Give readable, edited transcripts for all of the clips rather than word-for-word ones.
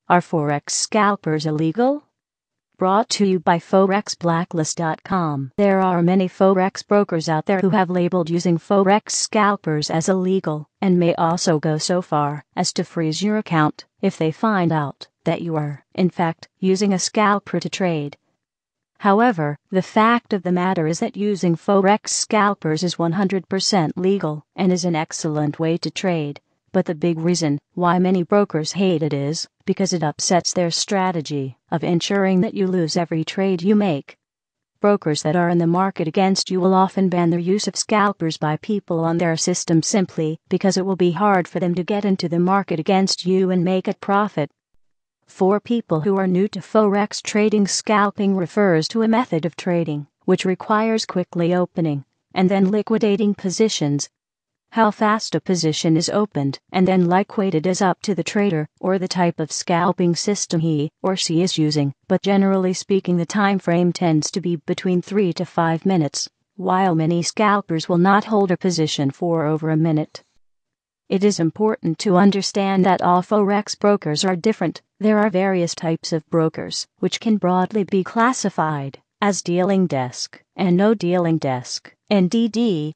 Are Forex scalpers illegal? Brought to you by ForexBlacklist.com. There are many Forex brokers out there who have labeled using Forex scalpers as illegal, and may also go so far as to freeze your account if they find out that you are, in fact, using a scalper to trade. However, the fact of the matter is that using Forex scalpers is 100% legal and is an excellent way to trade. But the big reason why many brokers hate it is because it upsets their strategy of ensuring that you lose every trade you make. Brokers that are in the market against you will often ban their use of scalpers by people on their system simply because it will be hard for them to get into the market against you and make a profit. For people who are new to Forex trading, scalping refers to a method of trading which requires quickly opening and then liquidating positions. How fast a position is opened and then liquidated is up to the trader or the type of scalping system he or she is using, but generally speaking the time frame tends to be between 3 to 5 minutes, while many scalpers will not hold a position for over a minute. It is important to understand that all Forex brokers are different. There are various types of brokers, which can broadly be classified as dealing desk and no dealing desk, NDD.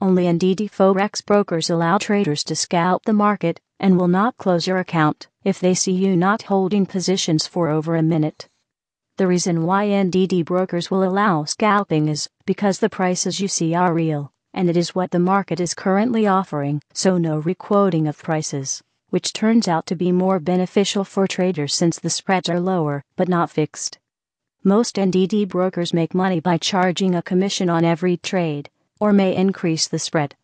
Only NDD Forex brokers allow traders to scalp the market and will not close your account if they see you not holding positions for over a minute. The reason why NDD brokers will allow scalping is because the prices you see are real, and it is what the market is currently offering, so no requoting of prices, which turns out to be more beneficial for traders since the spreads are lower but not fixed. Most NDD brokers make money by charging a commission on every trade, or may increase the spread.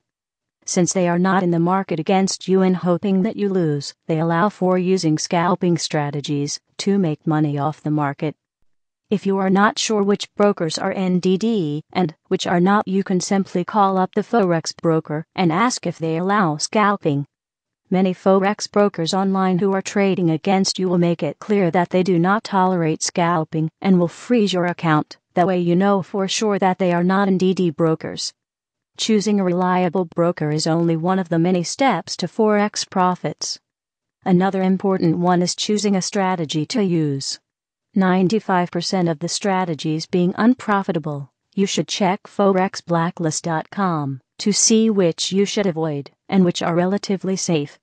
Since they are not in the market against you and hoping that you lose, they allow for using scalping strategies to make money off the market. If you are not sure which brokers are NDD and which are not, you can simply call up the Forex broker and ask if they allow scalping. Many Forex brokers online who are trading against you will make it clear that they do not tolerate scalping and will freeze your account. That way you know for sure that they are not NDD brokers. Choosing a reliable broker is only one of the many steps to Forex profits. Another important one is choosing a strategy to use. 95% of the strategies being unprofitable, you should check ForexBlacklist.com to see which you should avoid and which are relatively safe.